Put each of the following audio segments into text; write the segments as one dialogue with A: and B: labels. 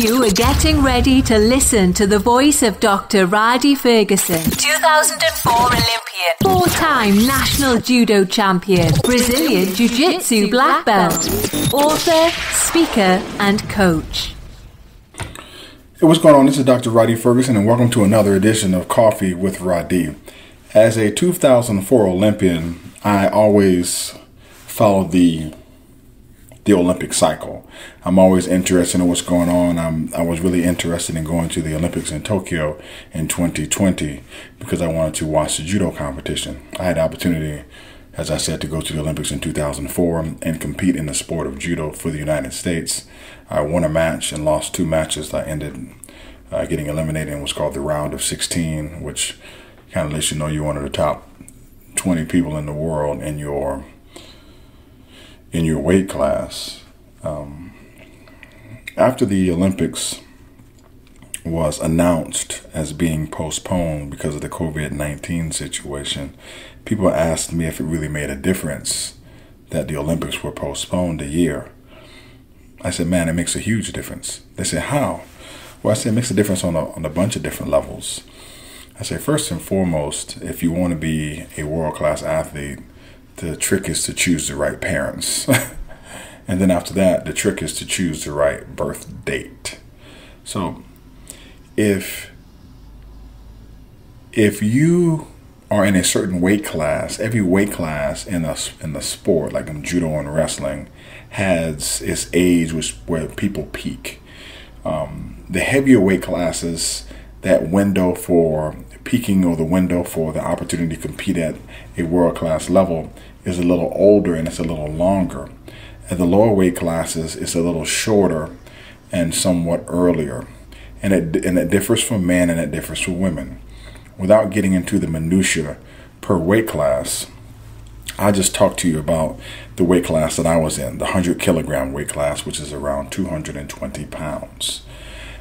A: You are getting ready to listen to the voice of Dr. Rhadi Ferguson, 2004 Olympian, four-time national judo champion, Brazilian Jiu-Jitsu black belt, author, speaker, and coach.
B: Hey, what's going on? This is Dr. Rhadi Ferguson, and welcome to another edition of Coffee with Rhadi. As a 2004 Olympian, I always follow the Olympic cycle. I'm always interested in what's going on. I was really interested in going to the Olympics in Tokyo in 2020 because I wanted to watch the judo competition. I had the opportunity, as I said, to go to the Olympics in 2004 and compete in the sport of judo for the United States. I won a match and lost two matches. I ended getting eliminated in what's called the round of 16, which kind of lets you know you're one of the top 20 people in the world in your weight class. After the Olympics was announced as being postponed because of the COVID-19 situation, people asked me if it really made a difference that the Olympics were postponed a year. I said, man, it makes a huge difference. They said, how? Well, I said, it makes a difference on a bunch of different levels. I say, first and foremost, if you want to be a world-class athlete, the trick is to choose the right parents. And then after that, the trick is to choose the right birth date. So if you are in a certain weight class, every weight class in the sport, like in judo and wrestling, has its age where people peak. The heavier weight classes, that window for peaking or the window for the opportunity to compete at a world-class level is a little older and it's a little longer. At the lower weight classes, it's a little shorter and somewhat earlier. And it differs for men and it differs for women. Without getting into the minutiae per weight class, I just talked to you about the weight class that I was in, the 100 kilogram weight class, which is around 220 pounds.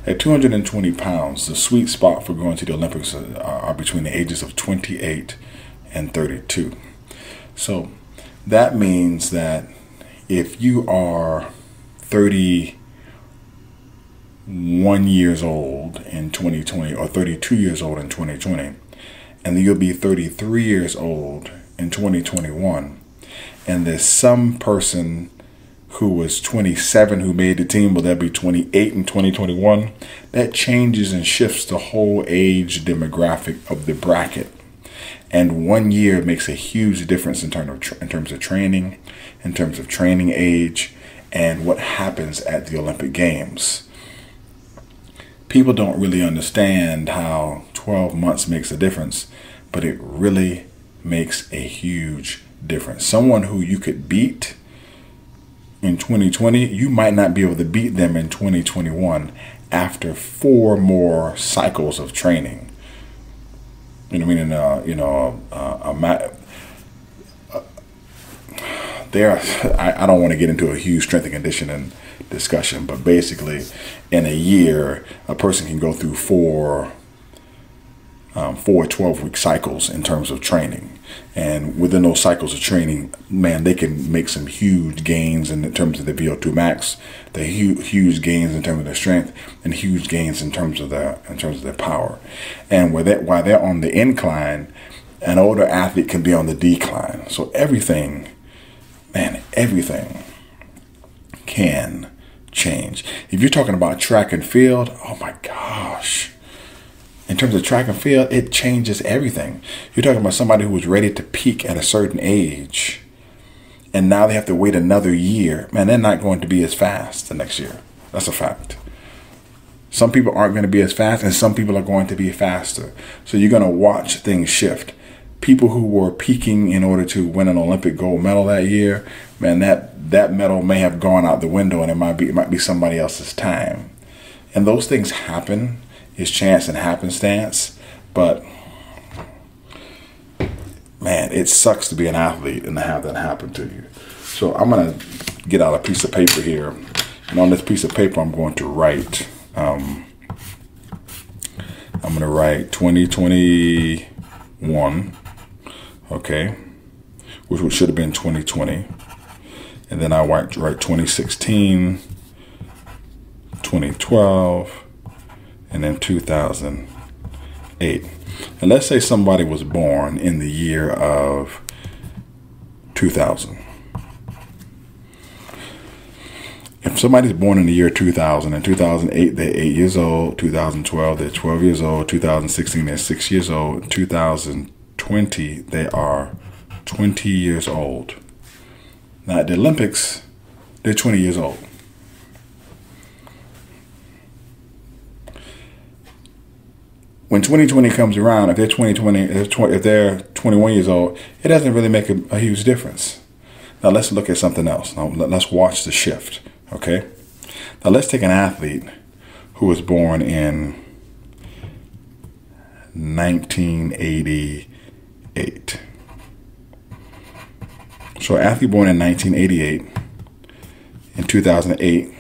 B: At 220 pounds, the sweet spot for going to the Olympics are between the ages of 28 and 32. So that means that if you are 31 years old in 2020 or 32 years old in 2020, and then you'll be 33 years old in 2021, and there's some person who was 27 who made the team, but they'll be 28 in 2021, that changes and shifts the whole age demographic of the bracket. And 1 year makes a huge difference in terms of training, in terms of training age, and what happens at the Olympic Games. People don't really understand how 12 months makes a difference, but it really makes a huge difference. Someone who you could beat in 2020, you might not be able to beat them in 2021 after 4 more cycles of training. You know what I mean? I don't want to get into a huge strength and conditioning discussion, but basically, in a year, a person can go through four 12-week cycles in terms of training. And within those cycles of training, man, they can make some huge gains in terms of the VO2 max, the huge gains in terms of their strength, and huge gains in terms of their power. And while they're on the incline, an older athlete can be on the decline. So everything can change. If you're talking about track and field, oh my gosh. In terms of track and field, it changes everything. You're talking about somebody who was ready to peak at a certain age, and now they have to wait another year. Man, they're not going to be as fast the next year. That's a fact. Some people aren't going to be as fast, and some people are going to be faster. So you're going to watch things shift. People who were peaking in order to win an Olympic gold medal that year, man, that medal may have gone out the window, and it might be somebody else's time. And those things happen. It's chance and happenstance, but man, it sucks to be an athlete and to have that happen to you. So I'm going to get out a piece of paper here, and on this piece of paper, I'm going to write. I'm going to write 2021, okay, which should have been 2020, and then I write 2016. 2012, and then 2008. And let's say somebody was born in the year of 2000. If somebody's born in the year 2000, in 2008, they're 8 years old. 2012, they're 12 years old. 2016, they're 6 years old. 2020, they are 20 years old. Now, at the Olympics, they're 20 years old. When 2020 comes around, if they're 21 years old, it doesn't really make a huge difference. Now, let's look at something else. Now, let's watch the shift. Okay, now let's take an athlete who was born in 1988. So an athlete born in 1988, in 2008,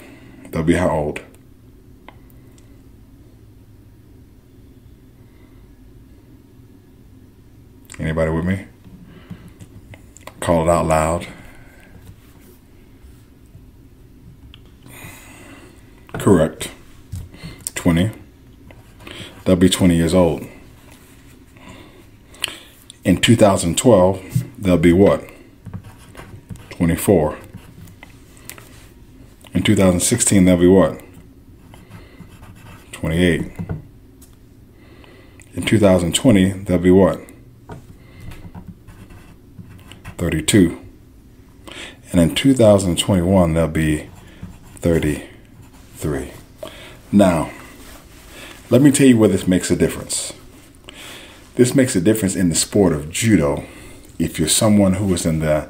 B: they'll be how old? Anybody with me? Call it out loud. Correct. 20. They'll be 20 years old. In 2012, they'll be what? 24. In 2016, they'll be what? 28. In 2020, they'll be what? 32. And in 2021, they'll be 33. Now, let me tell you where this makes a difference. This makes a difference in the sport of judo if you're someone who is in the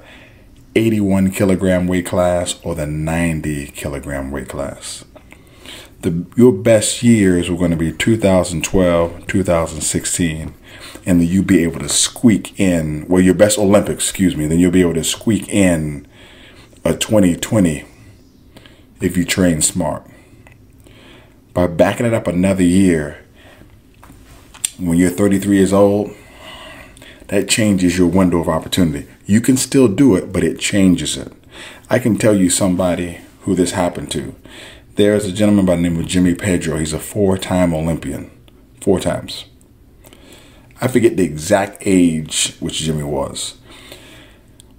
B: 81 kilogram weight class or the 90 kilogram weight class. Your best years were going to be 2012, 2016, and then you'll be able to squeak in, well, your best Olympics, then you'll be able to squeak in a 2020 if you train smart. By backing it up another year, when you're 33 years old, that changes your window of opportunity. You can still do it, but it changes it. I can tell you somebody who this happened to. There's a gentleman by the name of Jimmy Pedro. He's a 4-time Olympian. 4 times. I forget the exact age which Jimmy was.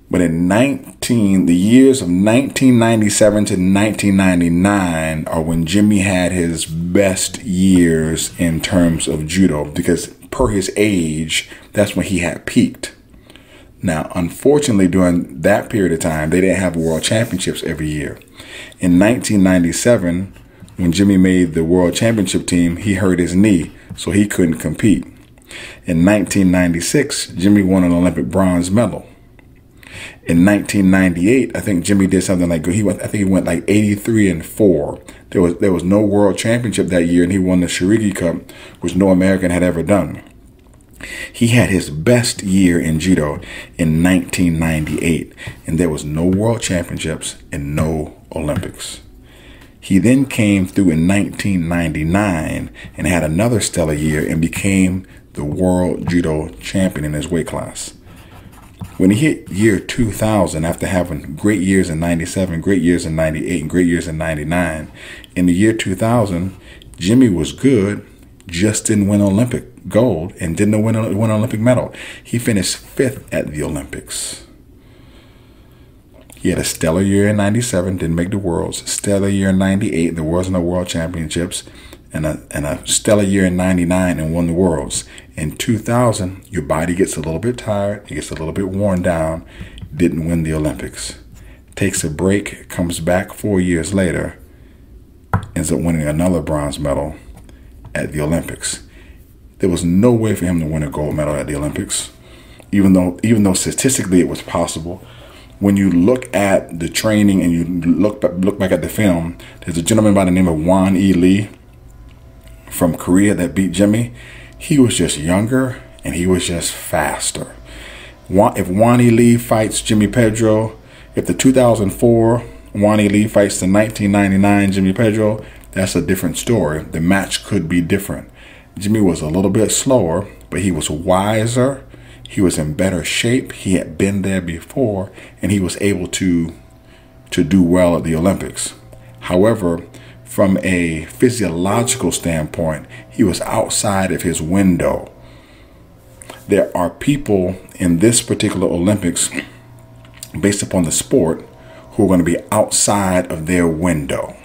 B: But in the years of 1997 to 1999 are when Jimmy had his best years in terms of judo, because per his age, that's when he had peaked. Now, unfortunately, during that period of time, they didn't have world championships every year. In 1997, when Jimmy made the world championship team, he hurt his knee, so he couldn't compete. In 1996, Jimmy won an Olympic bronze medal. In 1998, I think Jimmy did something like he went like 83-4. There was no world championship that year, and he won the Shirigi Cup, which no American had ever done. He had his best year in judo in 1998, and there was no world championships and no Olympics. He then came through in 1999 and had another stellar year and became the world judo champion in his weight class. When he hit year 2000, after having great years in 97, great years in 98, and great years in 99, in the year 2000, Jimmy was good, just didn't win Olympic gold and didn't win an Olympic medal. He finished 5th at the Olympics. He had a stellar year in 97, didn't make the Worlds. Stellar year in 98, there was no World Championships. And a stellar year in 99 and won the Worlds. In 2000, your body gets a little bit tired. It gets a little bit worn down. Didn't win the Olympics. Takes a break, comes back 4 years later, ends up winning another bronze medal at the Olympics. There was no way for him to win a gold medal at the Olympics, even though statistically it was possible. When you look at the training and you look back at the film, there's a gentleman by the name of Won E. Lee from Korea that beat Jimmy. He was just younger and he was just faster. If Won E. Lee fights Jimmy Pedro, if the 2004 Won E. Lee fights the 1999 Jimmy Pedro, that's a different story. The match could be different. Jimmy was a little bit slower, but he was wiser. He was in better shape. He had been there before, and he was able to do well at the Olympics. However, from a physiological standpoint, he was outside of his window. There are people in this particular Olympics, based upon the sport, who are going to be outside of their window.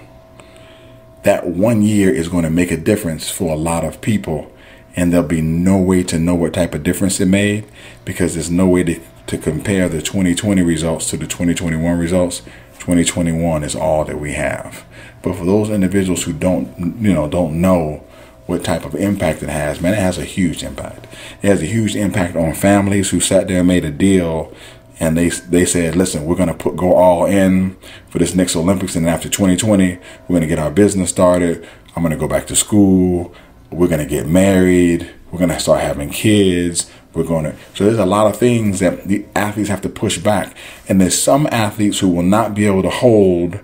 B: That 1 year is going to make a difference for a lot of people, and there'll be no way to know what type of difference it made, because there's no way to compare the 2020 results to the 2021 results. 2021 is all that we have. But for those individuals who don't know what type of impact it has, man, it has a huge impact. It has a huge impact on families who sat there and made a deal, and they said, listen, we're going to go all in for this next Olympics, and after 2020, we're going to get our business started. I'm going to go back to school. We're going to get married. We're going to start having kids. So there's a lot of things that the athletes have to push back. And there's some athletes who will not be able to hold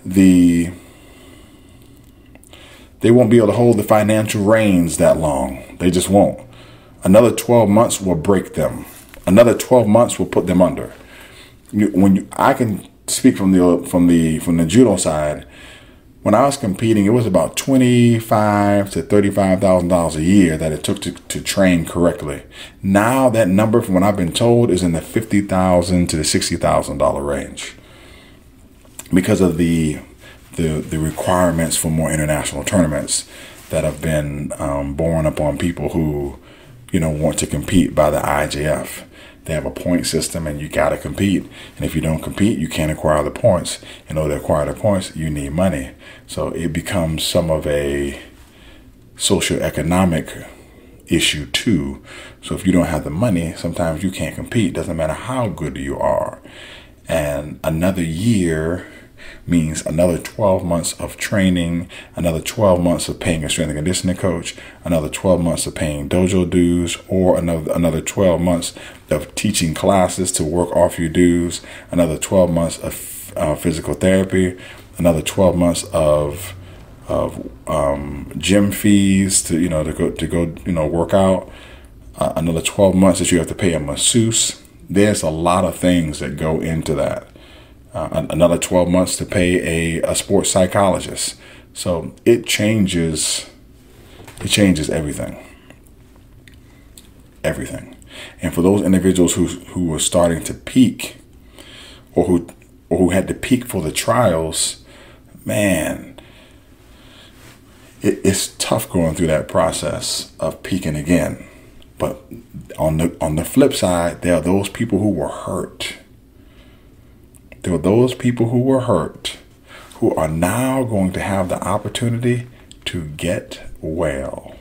B: they won't be able to hold the financial reins that long. They just won't. Another 12 months will break them. Another 12 months will put them under. I can speak from the judo side. When I was competing, it was about $25,000 to $35,000 a year that it took to train correctly. Now that number, from what I've been told, is in the $50,000 to the $60,000 range, because of the requirements for more international tournaments that have been borne upon people who want to compete by the IJF. They have a point system, and you got to compete. And if you don't compete, you can't acquire the points. In order to acquire the points, you need money. So it becomes some of a socioeconomic issue too. So if you don't have the money, sometimes you can't compete. Doesn't matter how good you are. And another year means another 12 months of training, another 12 months of paying a strength and conditioning coach, another 12 months of paying dojo dues, or another 12 months of teaching classes to work off your dues, another 12 months of physical therapy, another 12 months of gym fees to go work out, another 12 months that you have to pay a masseuse. There's a lot of things that go into that. Another 12 months to pay a sports psychologist. So it changes everything. And for those individuals who were starting to peak, or who had to peak for the trials, man, it's tough going through that process of peaking again. But on the flip side, there are those people who were hurt. There were those people who were hurt who are now going to have the opportunity to get well.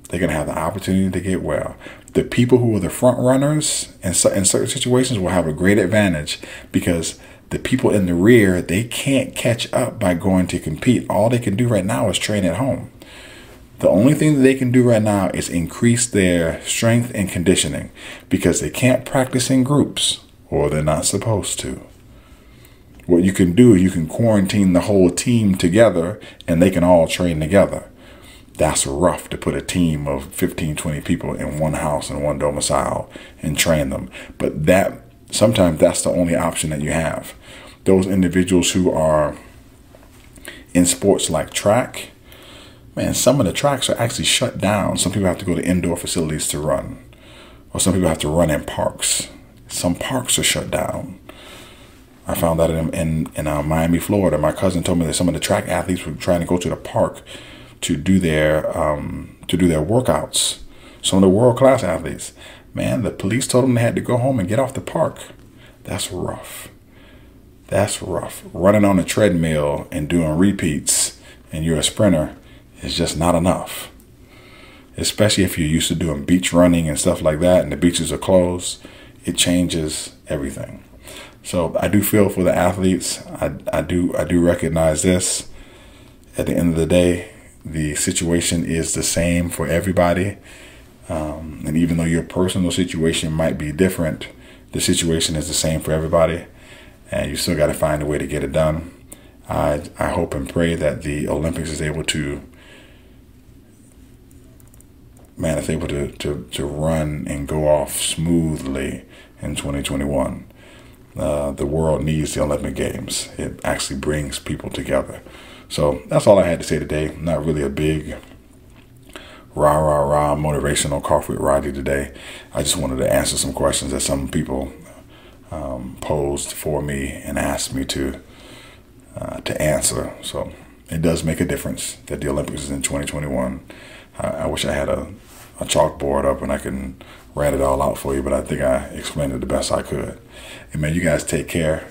B: They're going to have the opportunity to get well. The people who are the front runners in certain situations will have a great advantage, because the people in the rear, they can't catch up by going to compete. All they can do right now is train at home. The only thing that they can do right now is increase their strength and conditioning, because they can't practice in groups, or they're not supposed to. What you can do is you can quarantine the whole team together, and they can all train together. That's rough, to put a team of 15, 20 people in one house and one domicile and train them. But sometimes that's the only option that you have. Those individuals who are in sports like track, man, some of the tracks are actually shut down. Some people have to go to indoor facilities to run, or some people have to run in parks. Some parks are shut down. I found that in Miami, Florida. My cousin told me that some of the track athletes were trying to go to the park to do their workouts. Some of the world-class athletes, man, the police told them they had to go home and get off the park. That's rough. That's rough. Running on a treadmill and doing repeats, and you're a sprinter, is just not enough. Especially if you're used to doing beach running and stuff like that, and the beaches are closed. It changes everything. So I do feel for the athletes. I do recognize this. At the end of the day, the situation is the same for everybody. And even though your personal situation might be different, the situation is the same for everybody. And you still got to find a way to get it done. I hope and pray that the Olympics is able to run and go off smoothly in 2021. the world needs the Olympic Games. It actually brings people together. So that's all I had to say today. Not really a big rah motivational coffee with Rhadi today. I just wanted to answer some questions that some people posed for me and asked me to answer. So it does make a difference that the Olympics is in 2021. I wish I had a chalkboard up and I can write it all out for you, but I think I explained it the best I could. And man, you guys take care.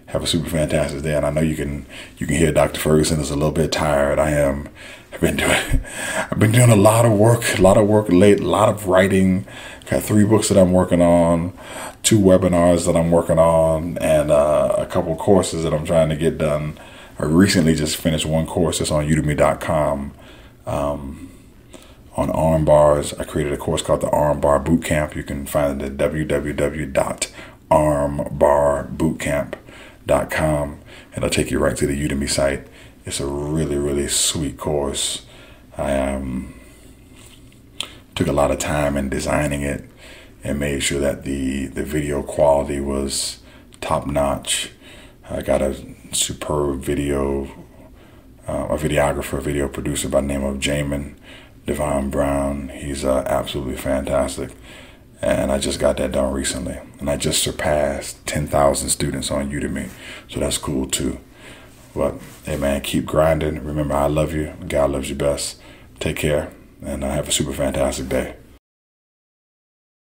B: Have a super fantastic day. And I know you can hear Dr. Ferguson is a little bit tired. I've been doing a lot of work late, a lot of writing. Got 3 books that I'm working on, 2 webinars that I'm working on, and a couple courses that I'm trying to get done. I recently just finished one course that's on udemy.com on arm bars. I created a course called the Arm Bar Bootcamp. You can find it at www.armbarbootcamp.com, and it'll take you right to the Udemy site. It's a really, really sweet course. I took a lot of time in designing it and made sure that the video quality was top notch. I got a superb a video producer by the name of Jamin Devon Brown. He's absolutely fantastic. And I just got that done recently. And I just surpassed 10,000 students on Udemy. So that's cool too. But hey man, keep grinding. Remember, I love you. God loves you best. Take care and have a super fantastic day.